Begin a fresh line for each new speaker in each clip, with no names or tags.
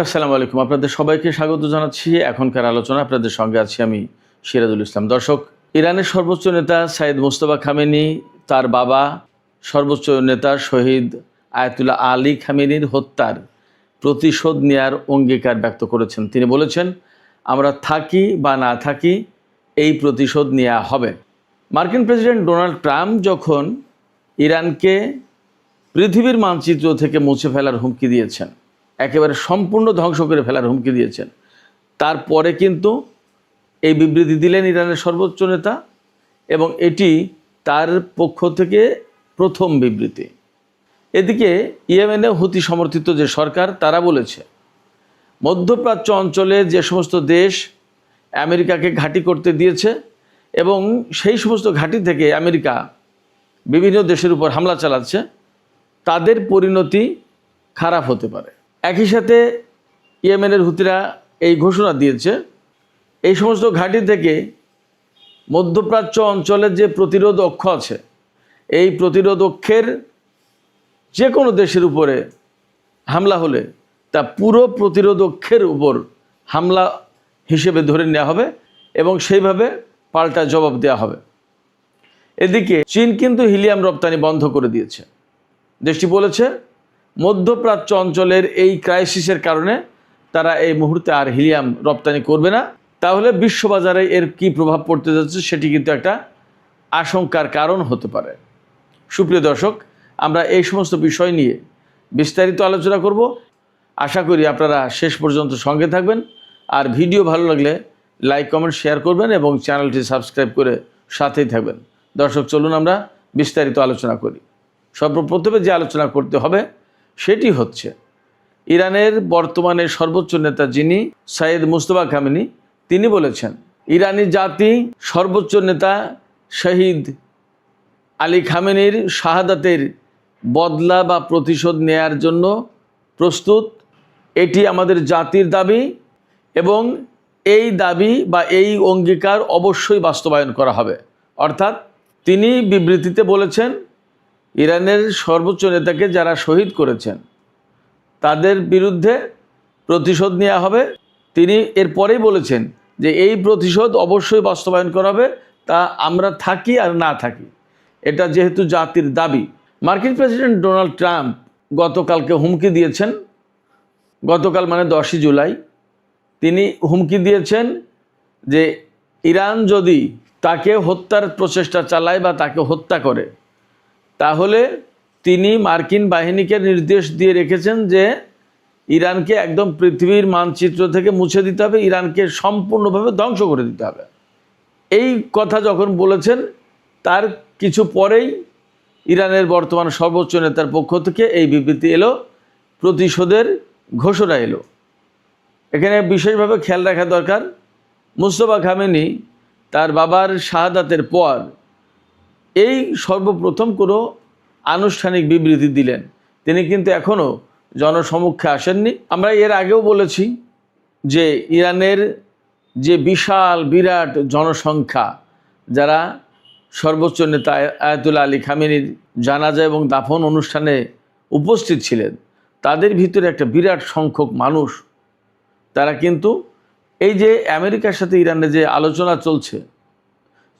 আসসালামু আলাইকুম, আপনাদের সবাইকে স্বাগত জানাচ্ছি। এখনকার আলোচনা আপনাদের সঙ্গে আছি আমি সিরাজুল ইসলাম। দর্শক, ইরানের সর্বোচ্চ নেতা সাইদ মোস্তফা খামেনি তার বাবা সর্বোচ্চ নেতা শহীদ আয়াতুল্লাহ আলী খামেনির হত্যার প্রতিশোধ নেয়ার অঙ্গীকার ব্যক্ত করেছেন। তিনি বলেছেন, আমরা থাকি বা না থাকি এই প্রতিশোধ নেওয়া হবে। মার্কিন প্রেসিডেন্ট ডোনাল্ড ট্রাম্প যখন ইরানকে পৃথিবীর মানচিত্র থেকে মুছে ফেলার হুমকি দিয়েছেন, একেবারে সম্পূর্ণ ধ্বংস করে ফেলার হুমকি দিয়েছেন, তারপরে কিন্তু এই বিবৃতি দিলেন ইরানের সর্বোচ্চ নেতা, এবং এটি তার পক্ষ থেকে প্রথম বিবৃতি। এদিকে ইয়েমেনে হুতি সমর্থিত যে সরকার, তারা বলেছে মধ্যপ্রাচ্য অঞ্চলে যে সমস্ত দেশ আমেরিকাকে ঘাঁটি করতে দিয়েছে এবং সেই সমস্ত ঘাঁটি থেকে আমেরিকা বিভিন্ন দেশের উপর হামলা চালাচ্ছে, তাদের পরিণতি খারাপ হতে পারে। একই সাথে ইয়েমেনের হুতিরা এই ঘোষণা দিয়েছে, এই সমস্ত ঘাঁটি থেকে মধ্যপ্রাচ্য অঞ্চলের যে প্রতিরোধ অক্ষ আছে, এই প্রতিরোধ অক্ষের যে কোনো দেশের উপরে হামলা হলে তা পুরো প্রতিরোধ অক্ষের উপর হামলা হিসেবে ধরে নেওয়া হবে এবং সেইভাবে পাল্টা জবাব দেওয়া হবে। এদিকে চীন কিন্তু হিলিয়াম রপ্তানি বন্ধ করে দিয়েছে। দেশটি বলেছে মধ্যপ্রাচ্য অঞ্চলের এই ক্রাইসিসের কারণে তারা এই মুহূর্তে আর হিলিয়াম রপ্তানি করবে না। তাহলে বিশ্ববাজারে এর কী প্রভাব পড়তে যাচ্ছে সেটি কিন্তু একটা আশঙ্কার কারণ হতে পারে। সুপ্রিয় দর্শক, আমরা এই সমস্ত বিষয় নিয়ে বিস্তারিত আলোচনা করব। আশা করি আপনারা শেষ পর্যন্ত সঙ্গে থাকবেন, আর ভিডিও ভালো লাগলে লাইক কমেন্ট শেয়ার করবেন এবং চ্যানেলটি সাবস্ক্রাইব করে সাথেই থাকবেন। দর্শক, চলুন আমরা বিস্তারিত আলোচনা করি। সর্বপ্রথমে যে আলোচনা করতে হবে সেটি হচ্ছে ইরানের বর্তমানে সর্বোচ্চ নেতা যিনি সাইদ মোস্তফা খামেনি, তিনি বলেছেন ইরানি জাতি সর্বোচ্চ নেতা শহীদ আলী খামেনির শাহাদাতের বদলা বা প্রতিশোধ নেয়ার জন্য প্রস্তুত। এটি আমাদের জাতির দাবি এবং এই দাবি বা এই অঙ্গীকার অবশ্যই বাস্তবায়ন করা হবে। অর্থাৎ তিনি বিবৃতিতে বলেছেন ইরানের সর্বোচ্চ নেতাকে যারা শহীদ করেছেন তাদের বিরুদ্ধে প্রতিশোধ নেওয়া হবে। তিনি এরপরেই বলেছেন যে এই প্রতিশোধ অবশ্যই বাস্তবায়ন করা হবে, তা আমরা থাকি আর না থাকি, এটা যেহেতু জাতির দাবি। মার্কিন প্রেসিডেন্ট ডোনাল্ড ট্রাম্প গতকালকে হুমকি দিয়েছেন, গতকাল মানে 10ই জুলাই তিনি হুমকি দিয়েছেন যে ইরান যদি তাকে হত্যার প্রচেষ্টা চালায় বা তাকে হত্যা করে, তাহলে তিনি মার্কিন বাহিনীকে নির্দেশ দিয়ে রেখেছেন যে ইরানকে একদম পৃথিবীর মানচিত্র থেকে মুছে দিতে হবে, ইরানকে সম্পূর্ণভাবে ধ্বংস করে দিতে হবে। এই কথা যখন বলেছেন তার কিছু পরেই ইরানের বর্তমান সর্বোচ্চ নেতার পক্ষ থেকে এই বিবৃতি এলো, প্রতিশোধের ঘোষণা এলো। এখানে বিশেষভাবে খেয়াল রাখা দরকার, মোস্তফা খামেনি তার বাবার শাহাদাতের পর এই সর্বপ্রথম কোনো আনুষ্ঠানিক বিবৃতি দিলেন। তিনি কিন্তু এখনও জনসমক্ষে আসেননি। আমরা এর আগেও বলেছি যে ইরানের যে বিরাট জনসংখ্যা, যারা সর্বোচ্চ নেতা আয়াতুল্লাহ আলী খামেনির জানাজা এবং দাফন অনুষ্ঠানে উপস্থিত ছিলেন, তাদের ভিতরে একটা বিরাট সংখ্যক মানুষ, তারা কিন্তু এই যে আমেরিকার সাথে ইরানের যে আলোচনা চলছে,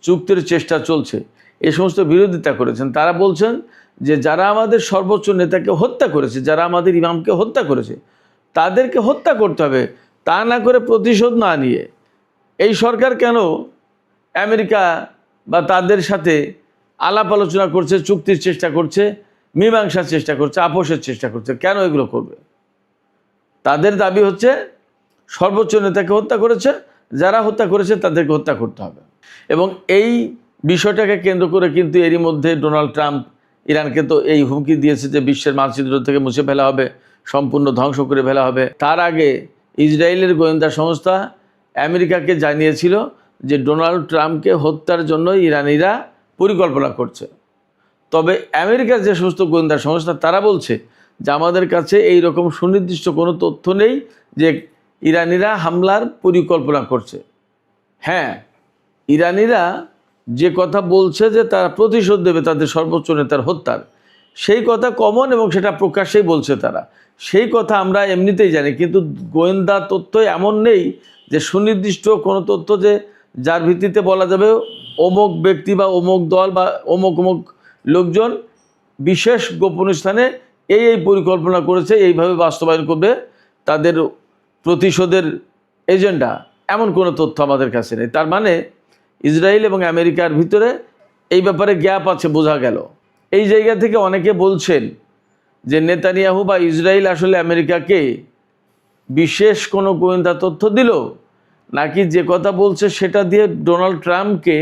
চুক্তির চেষ্টা চলছে, এই সমস্ত বিরোধিতা করেছেন। তারা বলছেন যে যারা আমাদের সর্বোচ্চ নেতাকে হত্যা করেছে, যারা আমাদের ইমামকে হত্যা করেছে, তাদেরকে হত্যা করতে হবে, তা না করে প্রতিশোধ না নিয়ে এই সরকার কেন আমেরিকা বা তাদের সাথে আলাপ আলোচনা করছে, চুক্তির চেষ্টা করছে, মীমাংসার চেষ্টা করছে, আপোষের চেষ্টা করছে, কেন এগুলো করবে? তাদের দাবি হচ্ছে সর্বোচ্চ নেতাকে হত্যা করেছে, যারা হত্যা করেছে তাদেরকে হত্যা করতে হবে। এবং এই বিষয়টাকে কেন্দ্র করে কিন্তু এরই মধ্যে ডোনাল্ড ট্রাম্প ইরানকে তো এই হুমকি দিয়েছে যে বিশ্বের মানচিত্র থেকে মুছে ফেলা হবে, সম্পূর্ণ ধ্বংস করে ফেলা হবে। তার আগে ইসরায়েলের গোয়েন্দা সংস্থা আমেরিকাকে জানিয়েছিল যে ডোনাল্ড ট্রাম্পকে হত্যার জন্য ইরানিরা পরিকল্পনা করছে। তবে আমেরিকার যে সমস্ত গোয়েন্দা সংস্থা, তারা বলছে যে আমাদের কাছে এই রকম সুনির্দিষ্ট কোনো তথ্য নেই যে ইরানিরা হামলার পরিকল্পনা করছে। হ্যাঁ, ইরানিরা যে কথা বলছে যে তারা প্রতিশোধ দেবে তাদের সর্বোচ্চ নেতার হত্যার, সেই কথা কমন এবং সেটা প্রকাশ্যেই বলছে তারা। সেই কথা আমরা এমনিতেই জানি, কিন্তু গোয়েন্দা তথ্য এমন নেই যে সুনির্দিষ্ট কোনো তথ্য যে যার ভিত্তিতে বলা যাবে অমুক ব্যক্তি বা অমুক দল বা অমুক অমুক লোকজন বিশেষ গোপন স্থানে এই পরিকল্পনা করেছে, এইভাবে বাস্তবায়ন করবে তাদের প্রতিশোধের এজেন্ডা, এমন কোনো তথ্য আমাদের কাছে নেই। তার মানে ইসরায়েল এবং আমেরিকার ভিতরে এই ব্যাপারে গ্যাপ আছে, বোঝা গেল। এই জায়গা থেকে অনেকে বলছেন যে নেতানিয়াহু বা ইসরায়েল আসলে আমেরিকাকে বিশেষ কোনো গোয়েন্দা তথ্য দিল, নাকি যে কথা বলছে সেটা দিয়ে ডোনাল্ড ট্রাম্পকে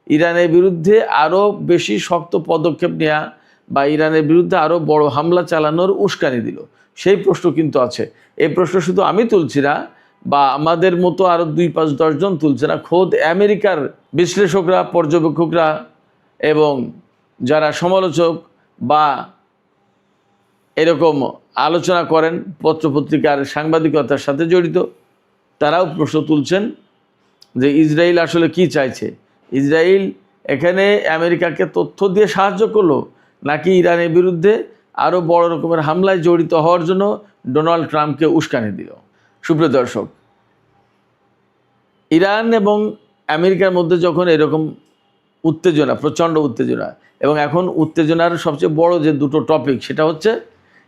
ইরানের বিরুদ্ধে আরও বেশি শক্ত পদক্ষেপ নেওয়া বা ইরানের বিরুদ্ধে আরও বড় হামলা চালানোর উস্কানি দিল, সেই প্রশ্ন কিন্তু আছে। এই প্রশ্ন শুধু আমি তুলছি না বা আমাদের মতো আরও 2-5-10 জন তুলছে না, খোদ আমেরিকার বিশ্লেষকরা, পর্যবেক্ষকরা এবং যারা সমালোচক বা এরকম আলোচনা করেন পত্রপত্রিকার সাংবাদিকতার সাথে জড়িত, তারাও প্রশ্ন তুলছেন যে ইসরায়েল আসলে কি চাইছে। ইসরায়েল এখানে আমেরিকাকে তথ্য দিয়ে সাহায্য করলো, নাকি ইরানের বিরুদ্ধে আরও বড় রকমের হামলায় জড়িত হওয়ার জন্য ডোনাল্ড ট্রাম্পকে উস্কানি দিল। সুপ্রিয় দর্শক, ইরান এবং আমেরিকার মধ্যে যখন এরকম উত্তেজনা, প্রচণ্ড উত্তেজনা, এবং এখন উত্তেজনার সবচেয়ে বড় যে দুটো টপিক, সেটা হচ্ছে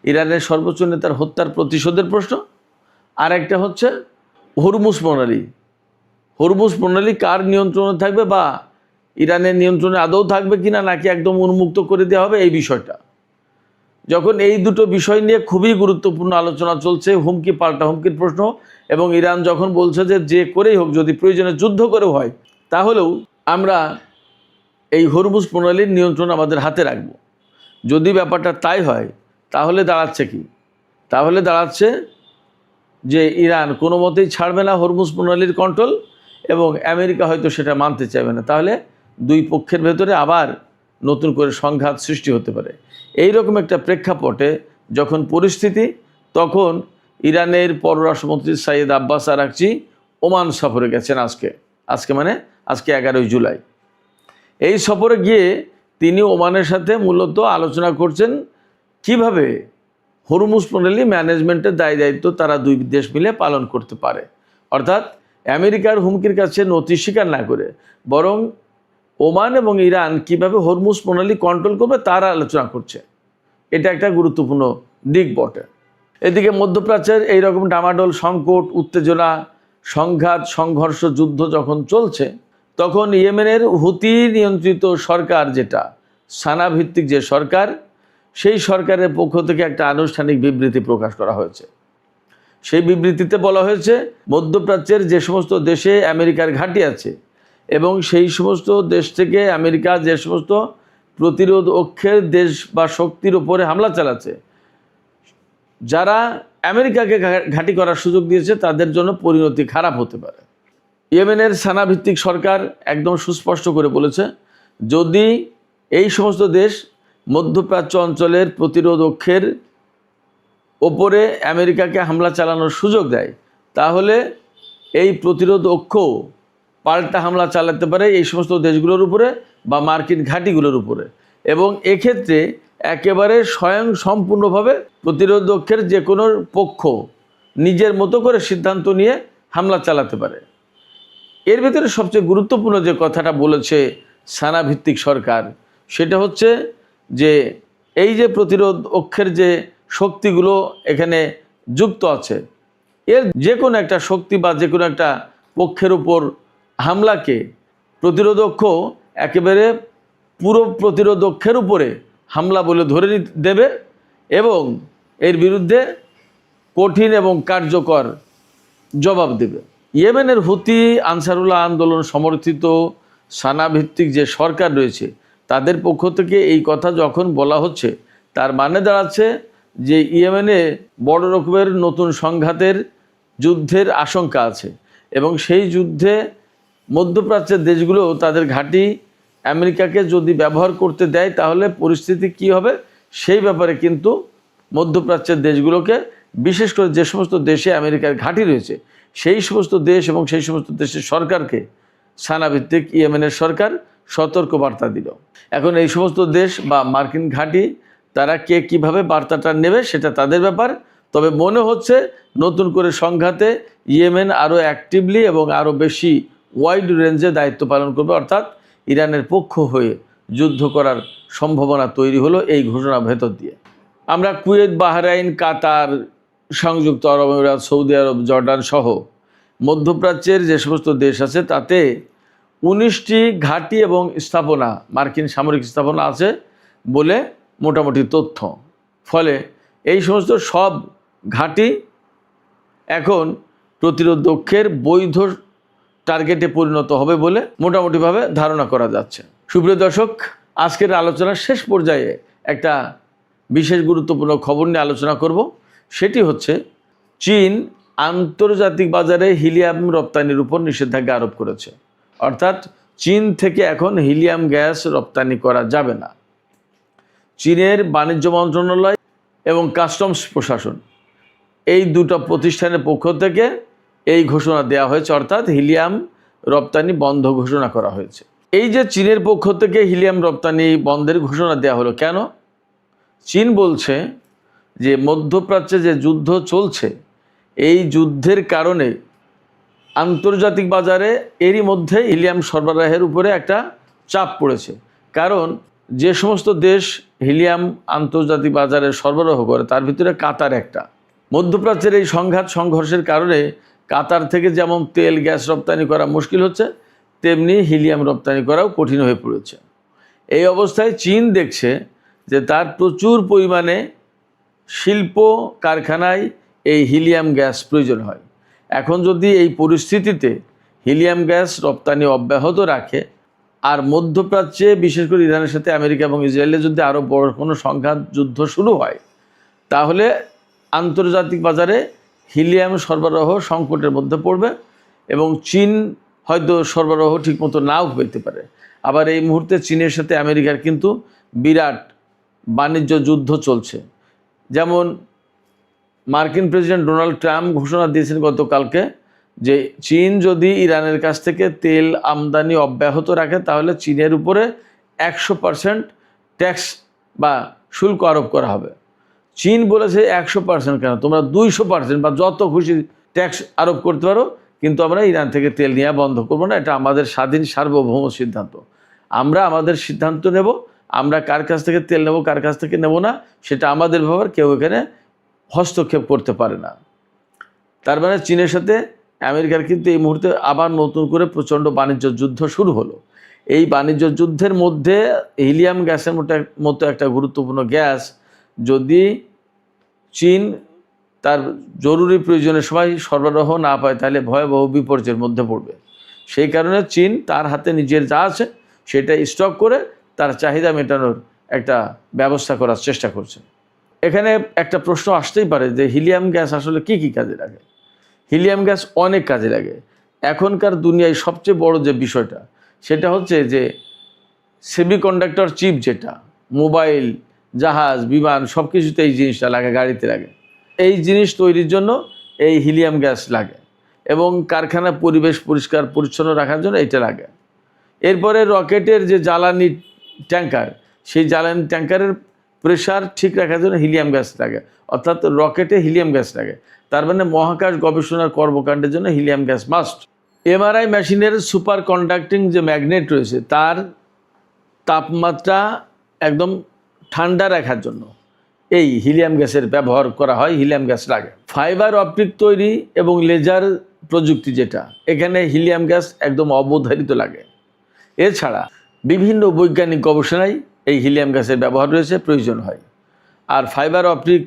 ইরানের সর্বোচ্চ নেতার হত্যার প্রতিশোধের প্রশ্ন, আর একটা হচ্ছে হরমুজ প্রণালী। হরমুজ প্রণালী কার নিয়ন্ত্রণে থাকবে বা ইরানের নিয়ন্ত্রণে আদৌ থাকবে কিনা, নাকি একদম উন্মুক্ত করে দেওয়া হবে, এই বিষয়টা। যখন এই দুটো বিষয় নিয়ে খুবই গুরুত্বপূর্ণ আলোচনা চলছে, হুমকি পাল্টা হুমকির প্রশ্ন, এবং ইরান যখন বলছে যে করেই হোক, যদি প্রয়োজনে যুদ্ধ করেও হয়, তাহলেও আমরা এই হরমুজ প্রণালীর নিয়ন্ত্রণ আমাদের হাতে রাখব। যদি ব্যাপারটা তাই হয়, তাহলে দাঁড়াচ্ছে কি? তাহলে দাঁড়াচ্ছে যে ইরান কোনো মতেই ছাড়বে না হরমুজ প্রণালীর কন্ট্রোল, এবং আমেরিকা হয়তো সেটা মানতে চাইবে না। তাহলে দুই পক্ষের ভেতরে আবার নতুন করে সংঘাত সৃষ্টি হতে পারে। এই রকম একটা প্রেক্ষাপটে যখন পরিস্থিতি, তখন ইরানের পররাষ্ট্রমন্ত্রী সাইয়েদ আব্বাস আরাকচি ওমান সফরে গেছেন। আজকে মানে আজকে 11 জুলাই। এই সফরে গিয়ে তিনি ওমানের সাথে মূলত আলোচনা করছেন কিভাবে হরমুজ প্রণালী ম্যানেজমেন্টের দায়িত্ব তারা দুই দেশ মিলে পালন করতে পারে। অর্থাৎ আমেরিকার হুমকির কাছে নতি স্বীকার না করে বরং ওমান এবং ইরান কিভাবে হরমুজ প্রণালী কন্ট্রোল করবে তার আলোচনা করছে। এটা একটা গুরুত্বপূর্ণ দিক বটে। এদিকে মধ্যপ্রাচ্যের এইরকম ডামাডোল, সংকট, উত্তেজনা, সংঘাত, সংঘর্ষ, যুদ্ধ যখন চলছে, তখন ইয়েমেনের হুতি নিয়ন্ত্রিত সরকার, যেটা সানা ভিত্তিক যে সরকার, সেই সরকারের পক্ষ থেকে একটা আনুষ্ঠানিক বিবৃতি প্রকাশ করা হয়েছে। সেই বিবৃতিতে বলা হয়েছে মধ্যপ্রাচ্যের যে সমস্ত দেশে আমেরিকার ঘাঁটি আছে এবং সেই সমস্ত দেশ থেকে আমেরিকা যে সমস্ত প্রতিরোধ অক্ষের দেশ বা শক্তির উপরে হামলা চালাচ্ছে, যারা আমেরিকাকে ঘাঁটি করার সুযোগ দিয়েছে, তাদের জন্য পরিণতি খারাপ হতে পারে। ইয়েমেনের সানা ভিত্তিক সরকার একদম সুস্পষ্ট করে বলেছে, যদি এই সমস্ত দেশ মধ্যপ্রাচ্য অঞ্চলের প্রতিরোধ অক্ষের ওপরে আমেরিকাকে হামলা চালানোর সুযোগ দেয়, তাহলে এই প্রতিরোধ অক্ষ পাল্টা হামলা চালাতে পারে এই সমস্ত দেশগুলোর উপরে বা মার্কিন ঘাঁটিগুলোর উপরে, এবং এক্ষেত্রে একেবারে সম্পূর্ণভাবে প্রতিরোধ অক্ষের যে কোনো পক্ষ নিজের মতো করে সিদ্ধান্ত নিয়ে হামলা চালাতে পারে। এর ভিতরে সবচেয়ে গুরুত্বপূর্ণ যে কথাটা বলেছে সানা ভিত্তিক সরকার, সেটা হচ্ছে যে এই যে প্রতিরোধ অক্ষের যে শক্তিগুলো এখানে যুক্ত আছে, এর যে কোনো একটা শক্তি বা যে কোনো একটা পক্ষের উপর হামলাকে প্রতিরোধ অক্ষ একেবারে পুরো প্রতিরোধ অক্ষের উপরে হামলা বলে ধরে দেবে এবং এর বিরুদ্ধে কঠিন এবং কার্যকর জবাব দেবে। ইয়েমেনের হুতি আনসারুল্লাহ আন্দোলন সমর্থিত সানা ভিত্তিক যে সরকার রয়েছে, তাদের পক্ষ থেকে এই কথা যখন বলা হচ্ছে, তার মানে দাঁড়াচ্ছে যে ইয়েমেনে বড় রকমের নতুন সংঘাতের, যুদ্ধের আশঙ্কা আছে, এবং সেই যুদ্ধে মধ্যপ্রাচ্যের দেশগুলো তাদের ঘাঁটি আমেরিকাকে যদি ব্যবহার করতে দেয়, তাহলে পরিস্থিতি কি হবে সেই ব্যাপারে কিন্তু মধ্যপ্রাচ্যের দেশগুলোকে, বিশেষ করে যে সমস্ত দেশে আমেরিকার ঘাঁটি রয়েছে, সেই সমস্ত দেশ এবং সেই সমস্ত দেশের সরকারকে সানাভিত্তিক ইয়েমেনের সরকার সতর্ক বার্তা দিল। এখন এই সমস্ত দেশ বা মার্কিন ঘাঁটি তারা কে কীভাবে বার্তাটা নেবে সেটা তাদের ব্যাপার। তবে মনে হচ্ছে নতুন করে সংঘাতে ইয়েমেন আরও অ্যাক্টিভলি এবং আরও বেশি ওয়াইড রেঞ্জে দায়িত্ব পালন করবে, অর্থাৎ ইরানের পক্ষ হয়ে যুদ্ধ করার সম্ভাবনা তৈরি হলো এই ঘোষণার ভেতর দিয়ে। আমরা কুয়েত, বাহরাইন, কাতার, সংযুক্ত আরব আমিরাত, সৌদি আরব, জর্ডান সহ মধ্যপ্রাচ্যের যে সমস্ত দেশ আছে তাতে 19টি ঘাঁটি এবং স্থাপনা, মার্কিন সামরিক স্থাপনা আছে বলে মোটামুটি তথ্য। ফলে এই সমস্ত সব ঘাঁটি এখন প্রতিরোধকের বৈধ টার্গেটে পরিণত হবে বলে মোটামুটিভাবে ধারণা করা যাচ্ছে। সুপ্রিয় দর্শক, আজকের আলোচনার শেষ পর্যায়ে একটা বিশেষ গুরুত্বপূর্ণ খবর নিয়ে আলোচনা করব। সেটি হচ্ছে চীন আন্তর্জাতিক বাজারে হিলিয়াম রপ্তানির উপর নিষেধাজ্ঞা আরোপ করেছে। অর্থাৎ চীন থেকে এখন হিলিয়াম গ্যাস রপ্তানি করা যাবে না। চীনের বাণিজ্য মন্ত্রণালয় এবং কাস্টমস প্রশাসন এই দুটো প্রতিষ্ঠানের পক্ষ থেকে এই ঘোষণা দেওয়া হয়েছে, অর্থাৎ হিলিয়াম রপ্তানি বন্ধ ঘোষণা করা হয়েছে। এই যে চীনের পক্ষ থেকে হিলিয়াম রপ্তানি বন্ধের ঘোষণা দেওয়া হলো কেন? চীন বলছে যে মধ্যপ্রাচ্যে যে যুদ্ধ চলছে এই যুদ্ধের কারণে আন্তর্জাতিক বাজারে এরই মধ্যে হিলিয়াম সরবরাহের উপরে একটা চাপ পড়েছে। কারণ যে সমস্ত দেশ হিলিয়াম আন্তর্জাতিক বাজারে সরবরাহ করে তার ভিতরে কাতার একটা। মধ্যপ্রাচ্যের এই সংঘর্ষের কারণে কাতার থেকে যেমন তেল গ্যাস রপ্তানি করা মুশকিল হচ্ছে, তেমনি হিলিয়াম রপ্তানি করাও কঠিন হয়ে পড়েছে। এই অবস্থায় চীন দেখছে যে তার প্রচুর পরিমাণে শিল্প কারখানায় এই হিলিয়াম গ্যাস প্রয়োজন হয়। এখন যদি এই পরিস্থিতিতে হিলিয়াম গ্যাস রপ্তানি অব্যাহত রাখে আর মধ্যপ্রাচ্যে বিশেষ করে ইরানের সাথে আমেরিকা এবং ইসরায়েলের যদি আরও বড় কোনো সংঘাত যুদ্ধ শুরু হয়, তাহলে আন্তর্জাতিক বাজারে হিলিয়াম সরবরাহ সংকটের মধ্যে পড়বে এবং চীন হয়তো সরবরাহ ঠিকমতো নাও পেতে পারে। আবার এই মুহূর্তে চীনের সাথে আমেরিকার কিন্তু বিরাট বাণিজ্য যুদ্ধ চলছে। যেমন মার্কিন প্রেসিডেন্ট ডোনাল্ড ট্রাম্প ঘোষণা দিয়েছেন গতকালকে যে চীন যদি ইরানের কাছ থেকে তেল আমদানি অব্যাহত রাখে তাহলে চীনের উপরে 100% ট্যাক্স বা শুল্ক আরোপ করা হবে। চীন বলেছে 100% কেন, তোমরা 200% বা যত খুশি ট্যাক্স আরোপ করতে পারো, কিন্তু আমরা ইরান থেকে তেল নেওয়া বন্ধ করবো না। এটা আমাদের স্বাধীন সার্বভৌম সিদ্ধান্ত। আমরা আমাদের সিদ্ধান্ত নেব, আমরা কার কাছ থেকে তেল নেব কার কাছ থেকে নেব না সেটা আমাদের ব্যাপার, কেউ এখানে হস্তক্ষেপ করতে পারে না। তার মানে চীনের সাথে আমেরিকার কিন্তু এই মুহূর্তে আবার নতুন করে প্রচণ্ড বাণিজ্য যুদ্ধ শুরু হলো। এই বাণিজ্য যুদ্ধের মধ্যে হিলিয়াম গ্যাসের মতো একটা গুরুত্বপূর্ণ গ্যাস যদি চীন তার জরুরি প্রয়োজনের সময় সরবরাহ না পায় তাহলে ভয়াবহ বিপর্যয়ের মধ্যে পড়বে। সেই কারণে চীন তার হাতে নিজের যা আছে সেটা স্টক করে তার চাহিদা মেটানোর একটা ব্যবস্থা করার চেষ্টা করছে। এখানে একটা প্রশ্ন আসতেই পারে যে হিলিয়াম গ্যাস আসলে কি কি কাজে লাগে? হিলিয়াম গ্যাস অনেক কাজে লাগে। এখনকার দুনিয়ায় সবচেয়ে বড় যে বিষয়টা সেটা হচ্ছে যে সেমিকন্ডাক্টর চিপ, যেটা মোবাইল, জাহাজ, বিমান সব কিছুতে এই জিনিসটা লাগে, গাড়িতে লাগে। এই জিনিস তৈরির জন্য এই হিলিয়াম গ্যাস লাগে এবং কারখানা পরিবেশ পরিষ্কার পরিচ্ছন্ন রাখার জন্য এটা লাগে। এরপরে রকেটের যে জ্বালানি ট্যাঙ্কার, সেই জ্বালানি ট্যাঙ্কারের প্রেশার ঠিক রাখার জন্য হিলিয়াম গ্যাস লাগে, অর্থাৎ রকেটে হিলিয়াম গ্যাস লাগে। তার মানে মহাকাশ গবেষণার কর্মকাণ্ডের জন্য হিলিয়াম গ্যাস মাস্ট। এমআরআই মেশিনের সুপার কন্ডাক্টিং যে ম্যাগনেট রয়েছে তার তাপমাত্রা একদম ঠান্ডা রাখার জন্য এই হিলিয়াম গ্যাসের ব্যবহার করা হয়, হিলিয়াম গ্যাস লাগে। ফাইবার অপটিক তৈরি এবং লেজার প্রযুক্তি যেটা, এখানে হিলিয়াম গ্যাস একদম অবধারিত লাগে। এছাড়া বিভিন্ন বৈজ্ঞানিক গবেষণায় এই হিলিয়াম গ্যাসের ব্যবহার রয়েছে, প্রয়োজন হয়। আর ফাইবার অপটিক,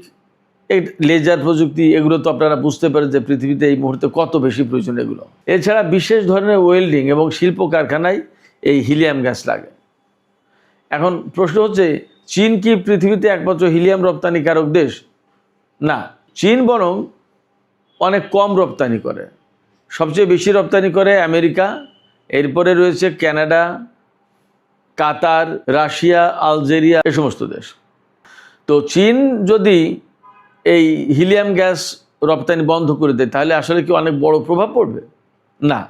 লেজার প্রযুক্তি, এগুলো তো আপনারা বুঝতে পারেন যে পৃথিবীতে এই মুহূর্তে কত বেশি প্রয়োজন এগুলো। এছাড়া বিশেষ ধরনের ওয়েল্ডিং এবং শিল্প কারখানায় এই হিলিয়াম গ্যাস লাগে। এখন প্রশ্ন হচ্ছে, চীন কি পৃথিবীতে একমাত্র হিলিয়াম রপ্তানিকারক দেশ? না, চীন বরং অনেক কম রপ্তানি করে। সবচেয়ে বেশি রপ্তানি করে আমেরিকা, এরপরে রয়েছে কানাডা, কাতার, রাশিয়া, আলজেরিয়া, এ সমস্ত দেশ। তো চীন যদি এই হিলিয়াম গ্যাস রপ্তানি বন্ধ করে দেয় তাহলে আসলে কি অনেক বড় প্রভাব পড়বে? না,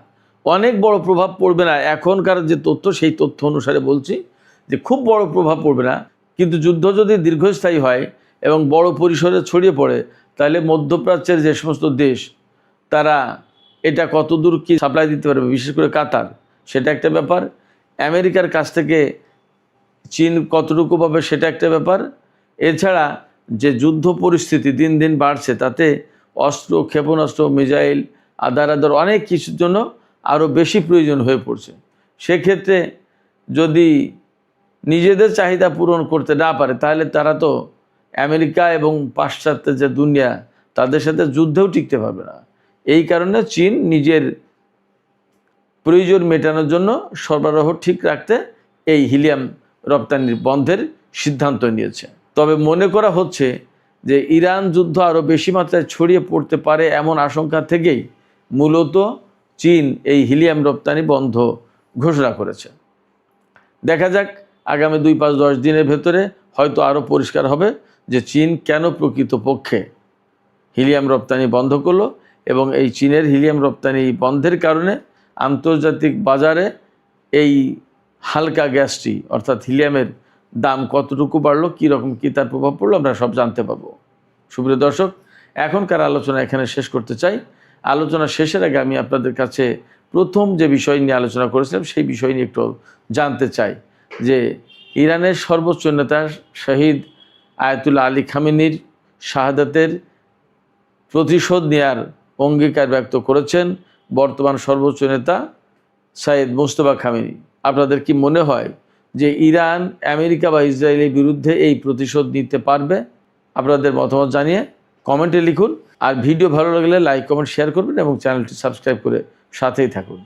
অনেক বড় প্রভাব পড়বে না। এখনকার যে তথ্য সেই তথ্য অনুসারে বলছি যে খুব বড় প্রভাব পড়বে না, কিন্তু যুদ্ধ যদি দীর্ঘস্থায়ী হয় এবং বড় পরিসরে ছড়িয়ে পড়ে তাহলে মধ্যপ্রাচ্যের যে সমস্ত দেশ তারা এটা কতদূর কি সাপ্লাই দিতে পারবে, বিশেষ করে কাতার, সেটা একটা ব্যাপার। আমেরিকার কাছ থেকে চীন কতটুকু পাবে সেটা একটা ব্যাপার। এছাড়া যে যুদ্ধ পরিস্থিতি দিন দিন বাড়ছে, তাতে অস্ত্র, ক্ষেপণাস্ত্র, মিসাইল, আদার অনেক কিছুর জন্য আরও বেশি প্রয়োজন হয়ে পড়ছে। সেক্ষেত্রে যদি নিজেদের চাহিদা পূরণ করতে না পারে, তাহলে তারা তো আমেরিকা এবং পাশ্চাত্যের যে দুনিয়া, তাদের সাথে যুদ্ধেও টিকতে পারবে না। এই কারণে চীন নিজের প্রয়োজন মেটানোর জন্য সরবরাহ ঠিক রাখতে এই হিলিয়াম রপ্তানির বন্ধের সিদ্ধান্ত নিয়েছে। তবে মনে করা হচ্ছে যে ইরান যুদ্ধ আরও বেশি মাত্রায় ছড়িয়ে পড়তে পারে এমন আশঙ্কা থেকেই মূলত চীন এই হিলিয়াম রপ্তানি বন্ধ ঘোষণা করেছে। দেখা যাক আগামী 2-5-10 দিনের ভেতরে হয়তো আরও পরিষ্কার হবে যে চীন কেন প্রকৃতপক্ষে হিলিয়াম রপ্তানি বন্ধ করলো, এবং এই চীনের হিলিয়াম রপ্তানি বন্ধের কারণে আন্তর্জাতিক বাজারে এই হালকা গ্যাসটি অর্থাৎ হিলিয়ামের দাম কতটুকু বাড়লো, কীরকম কী তার প্রভাব পড়লো, আমরা সব জানতে পারবো। সুপ্রিয় দর্শক, এখনকার আলোচনা এখানে শেষ করতে চাই। আলোচনা শেষের আগে আমি আপনাদের কাছে প্রথম যে বিষয় নিয়ে আলোচনা করেছিলাম সেই বিষয় নিয়ে একটু জানতে চাই যে ইরানের সর্বোচ্চ নেতা শহীদ আয়াতুল্লাহ আলী খামেনির শাহাদাতের প্রতিশোধ নেয়ার অঙ্গীকার ব্যক্ত করেছেন বর্তমান সর্বোচ্চ নেতা সাইয়েদ মুজতবা খামেনি। আপনাদের কি মনে হয় যে ইরান আমেরিকা বা ইসরায়েলের বিরুদ্ধে এই প্রতিশোধ নিতে পারবে? আপনাদের মতামত জানিয়ে কমেন্টে লিখুন। আর ভিডিও ভালো লাগলে লাইক, কমেন্ট, শেয়ার করবেন এবং চ্যানেলটি সাবস্ক্রাইব করে সাথেই থাকুন।